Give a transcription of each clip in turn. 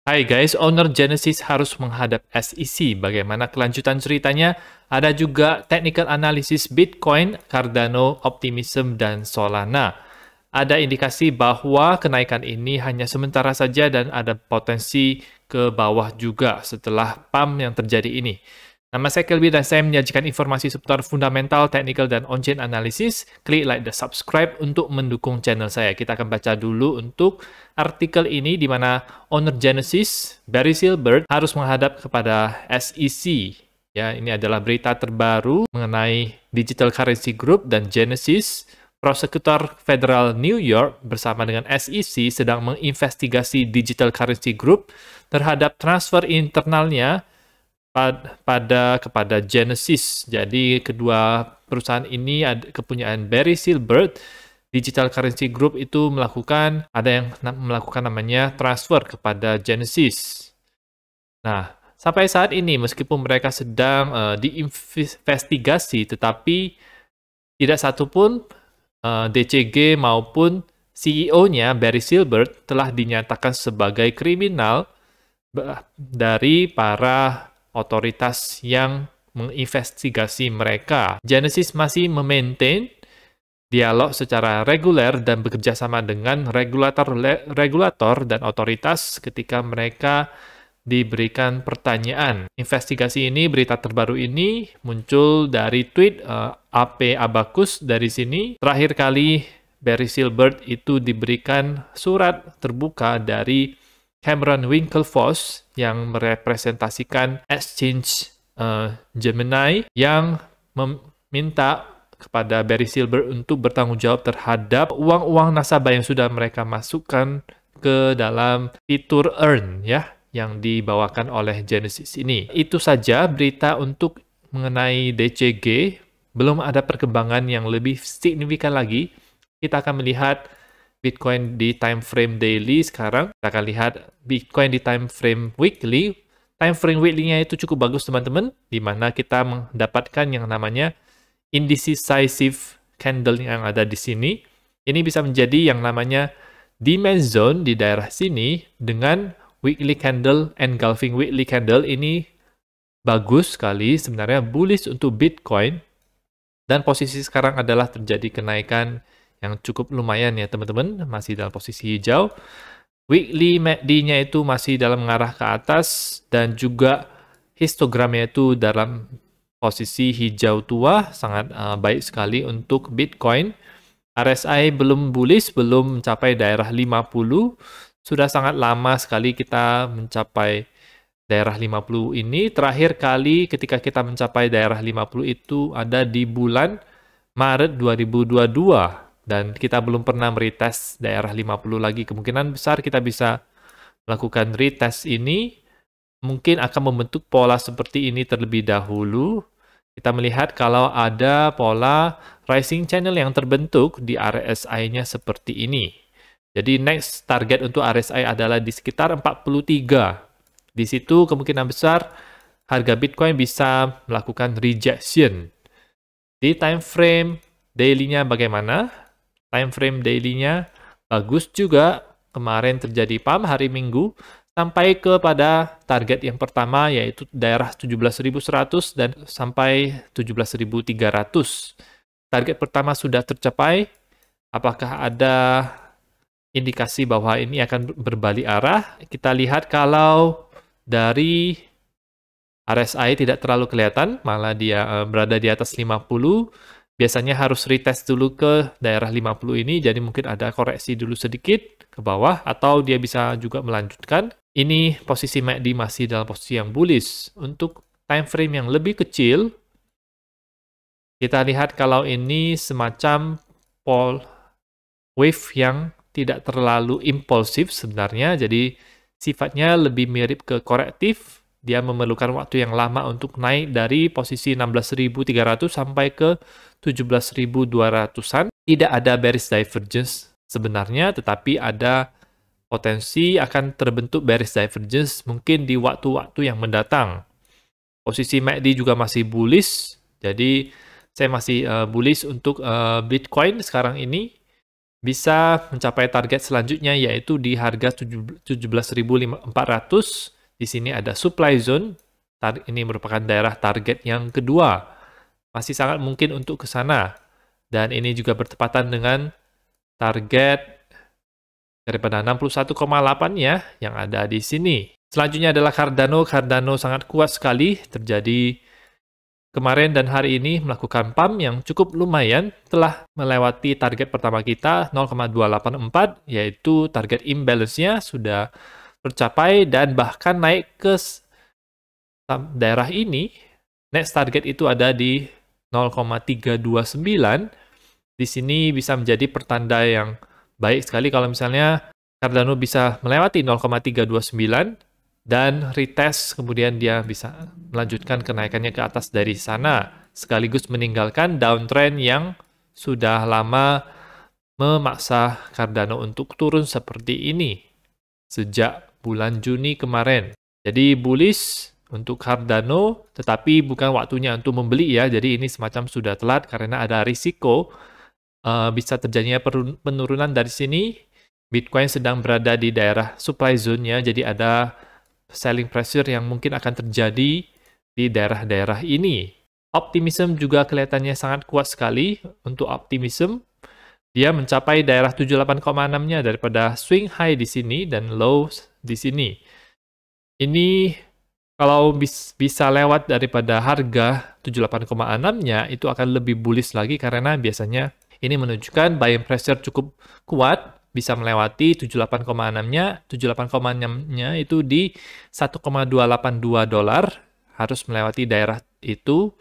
Hai guys, owner Genesis harus menghadap SEC. Bagaimana kelanjutan ceritanya? Ada juga technical analysis Bitcoin, Cardano, Optimism, dan Solana. Ada indikasi bahwa kenaikan ini hanya sementara saja dan ada potensi ke bawah juga setelah pump yang terjadi ini. Nama saya Kelby dan saya menyajikan informasi seputar fundamental, technical, dan on-chain analysis. Klik like dan subscribe untuk mendukung channel saya. Kita akan baca dulu untuk artikel ini di mana owner Genesis, Barry Silbert, harus menghadap kepada SEC. Ya, ini adalah berita terbaru mengenai Digital Currency Group dan Genesis. Prosekutor Federal New York bersama dengan SEC sedang menginvestigasi Digital Currency Group terhadap transfer internalnya kepada Genesis. Jadi kedua perusahaan ini kepunyaan Barry Silbert. Digital Currency Group itu ada yang melakukan namanya transfer kepada Genesis. Nah, sampai saat ini meskipun mereka sedang diinvestigasi, tetapi tidak satupun DCG maupun CEO-nya Barry Silbert telah dinyatakan sebagai kriminal dari para otoritas yang menginvestigasi mereka. Genesis masih memaintain dialog secara reguler dan bekerja sama dengan regulator dan otoritas ketika mereka diberikan pertanyaan. Investigasi ini, berita terbaru ini muncul dari tweet AP Abacus dari sini. Terakhir kali Barry Silbert itu diberikan surat terbuka dari Cameron Winklevoss yang merepresentasikan Exchange Gemini yang meminta kepada Barry Silbert untuk bertanggung jawab terhadap uang-uang nasabah yang sudah mereka masukkan ke dalam fitur Earn ya yang dibawakan oleh Genesis ini. Itu saja berita untuk mengenai DCG. Belum ada perkembangan yang lebih signifikan lagi. Kita akan melihat Bitcoin di time frame daily sekarang. Kita akan lihat Bitcoin di time frame weekly. Time frame weekly-nya itu cukup bagus teman-teman, di mana kita mendapatkan yang namanya indecisive candle yang ada di sini. Ini bisa menjadi yang namanya demand zone di daerah sini dengan weekly candle, engulfing weekly candle ini bagus sekali sebenarnya, bullish untuk Bitcoin. Dan posisi sekarang adalah terjadi kenaikan yang cukup lumayan ya teman-teman, masih dalam posisi hijau. Weekly MACD-nya itu masih dalam mengarah ke atas dan juga histogramnya itu dalam posisi hijau tua, sangat baik sekali untuk Bitcoin. RSI belum bullish, belum mencapai daerah 50. Sudah sangat lama sekali kita mencapai daerah 50 ini. Terakhir kali ketika kita mencapai daerah 50 itu ada di bulan Maret 2022. Dan kita belum pernah meretest daerah 50 lagi. Kemungkinan besar kita bisa melakukan retest ini. Mungkin akan membentuk pola seperti ini terlebih dahulu. Kita melihat kalau ada pola rising channel yang terbentuk di RSI-nya seperti ini. Jadi next target untuk RSI adalah di sekitar 43. Di situ kemungkinan besar harga Bitcoin bisa melakukan rejection. Di time frame daily-nya bagaimana? Time frame daily-nya bagus juga. Kemarin terjadi pump hari Minggu sampai kepada target yang pertama yaitu daerah 17.100 dan sampai 17.300. Target pertama sudah tercapai. Apakah ada indikasi bahwa ini akan berbalik arah? Kita lihat kalau dari RSI tidak terlalu kelihatan, malah dia berada di atas 50. Biasanya harus retest dulu ke daerah 50 ini, jadi mungkin ada koreksi dulu sedikit ke bawah, atau dia bisa juga melanjutkan. Ini posisi MACD masih dalam posisi yang bullish. Untuk time frame yang lebih kecil, kita lihat kalau ini semacam wave yang tidak terlalu impulsif sebenarnya, jadi sifatnya lebih mirip ke korektif. Dia memerlukan waktu yang lama untuk naik dari posisi 16.300 sampai ke 17.200-an. Tidak ada bearish divergence sebenarnya, tetapi ada potensi akan terbentuk bearish divergence mungkin di waktu-waktu yang mendatang. Posisi MACD juga masih bullish, jadi saya masih bullish untuk Bitcoin sekarang ini. bisa mencapai target selanjutnya yaitu di harga 17.400. Di sini ada supply zone. Ini merupakan daerah target yang kedua. Masih sangat mungkin untuk ke sana. Dan ini juga bertepatan dengan target daripada 61,8 ya yang ada di sini. Selanjutnya adalah Cardano. Cardano sangat kuat sekali, terjadi kemarin dan hari ini melakukan pump yang cukup lumayan, telah melewati target pertama kita 0,284, yaitu target imbalance-nya sudah tercapai dan bahkan naik ke daerah ini. Next target itu ada di 0,329. Di sini bisa menjadi pertanda yang baik sekali kalau misalnya Cardano bisa melewati 0,329 dan retest, kemudian dia bisa melanjutkan kenaikannya ke atas dari sana, sekaligus meninggalkan downtrend yang sudah lama memaksa Cardano untuk turun seperti ini sejak bulan Juni kemarin. Jadi bullish untuk Cardano, tetapi bukan waktunya untuk membeli ya, jadi ini semacam sudah telat karena ada risiko bisa terjadinya penurunan dari sini. Bitcoin sedang berada di daerah supply zone-nya, jadi ada selling pressure yang mungkin akan terjadi di daerah-daerah ini. Optimism juga kelihatannya sangat kuat sekali. Untuk optimism, dia mencapai daerah 78,6-nya daripada swing high di sini dan low di sini. Ini kalau bisa lewat daripada harga 78,6-nya, itu akan lebih bullish lagi karena biasanya ini menunjukkan buying pressure cukup kuat, bisa melewati 78,6-nya. 78,6-nya itu di 1,282 dolar, harus melewati daerah itu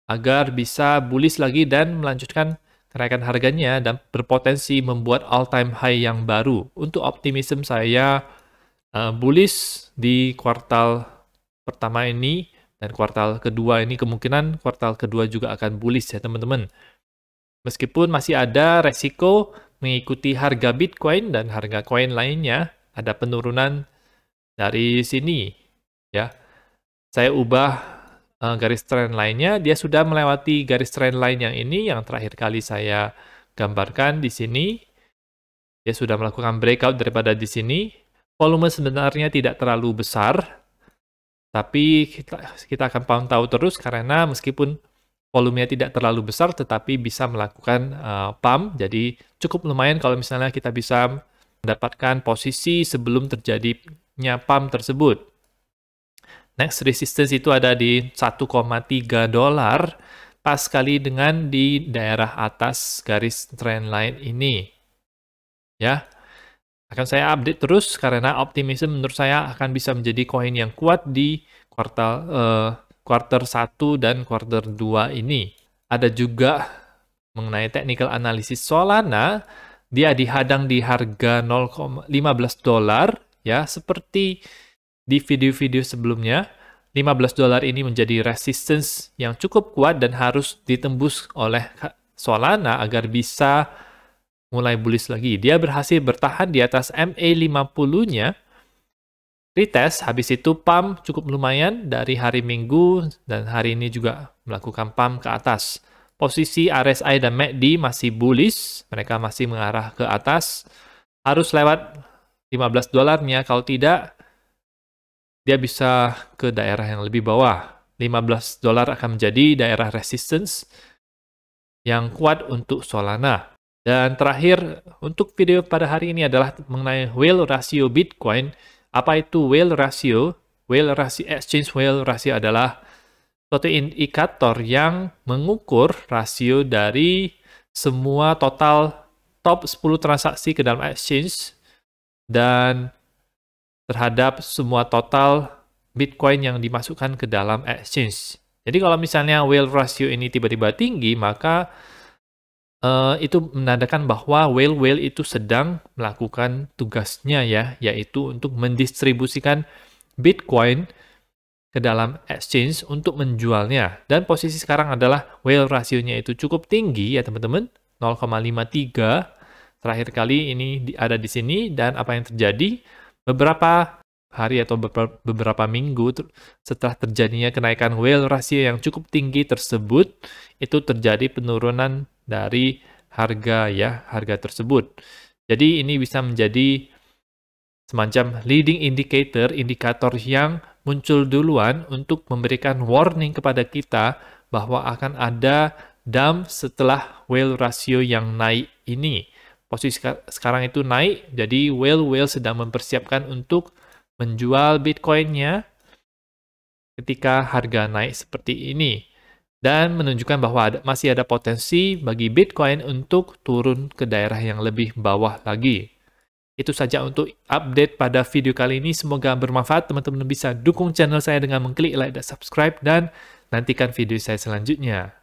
agar bisa bullish lagi dan melanjutkan kenaikan harganya dan berpotensi membuat all-time high yang baru. Untuk optimism saya bullish di kuartal pertama ini, dan kuartal kedua ini kemungkinan kuartal kedua juga akan bullish ya teman-teman. Meskipun masih ada resiko mengikuti harga Bitcoin dan harga koin lainnya, ada penurunan dari sini ya. Saya ubah garis trend lainnya, dia sudah melewati garis trend line yang ini yang terakhir kali saya gambarkan di sini. Dia sudah melakukan breakout daripada di sini. Volume sebenarnya tidak terlalu besar, tapi kita akan pantau terus karena meskipun volumenya tidak terlalu besar, tetapi bisa melakukan pump. Jadi cukup lumayan kalau misalnya kita bisa mendapatkan posisi sebelum terjadinya pump tersebut. Next resistance itu ada di 1,3 dolar, pas sekali dengan di daerah atas garis trend line ini. Ya, akan saya update terus karena optimism menurut saya akan bisa menjadi koin yang kuat di quarter 1 dan quarter 2 ini. Ada juga mengenai technical analysis Solana, dia dihadang di harga 0,15 dolar ya, seperti di video-video sebelumnya. 15 dolar ini menjadi resistance yang cukup kuat dan harus ditembus oleh Solana agar bisa mulai bullish lagi. Dia berhasil bertahan di atas MA50-nya. Retest, habis itu pump cukup lumayan dari hari Minggu dan hari ini juga melakukan pump ke atas. Posisi RSI dan MACD masih bullish, mereka masih mengarah ke atas. Harus lewat 15 dolarnya, kalau tidak dia bisa ke daerah yang lebih bawah. 15 dolar akan menjadi daerah resistance yang kuat untuk Solana. Dan terakhir, untuk video pada hari ini adalah mengenai whale ratio Bitcoin. Apa itu whale ratio? Exchange whale ratio adalah suatu indikator yang mengukur rasio dari semua total top 10 transaksi ke dalam exchange dan terhadap semua total Bitcoin yang dimasukkan ke dalam exchange. Jadi kalau misalnya whale ratio ini tiba-tiba tinggi, maka itu menandakan bahwa whale itu sedang melakukan tugasnya ya, yaitu untuk mendistribusikan Bitcoin ke dalam exchange untuk menjualnya. Dan posisi sekarang adalah whale rasionya itu cukup tinggi ya teman-teman, 0,53. Terakhir kali ini ada di sini, dan apa yang terjadi beberapa hari atau beberapa minggu setelah terjadinya kenaikan whale ratio yang cukup tinggi tersebut, itu terjadi penurunan dari harga tersebut. Jadi ini bisa menjadi semacam leading indicator, indikator yang muncul duluan untuk memberikan warning kepada kita bahwa akan ada dump setelah whale ratio yang naik ini. Posisi sekarang itu naik, jadi whale sedang mempersiapkan untuk menjual Bitcoin-nya ketika harga naik seperti ini. Dan menunjukkan bahwa masih ada potensi bagi Bitcoin untuk turun ke daerah yang lebih bawah lagi. Itu saja untuk update pada video kali ini. Semoga bermanfaat. Teman-teman bisa dukung channel saya dengan mengklik like dan subscribe. Dan nantikan video saya selanjutnya.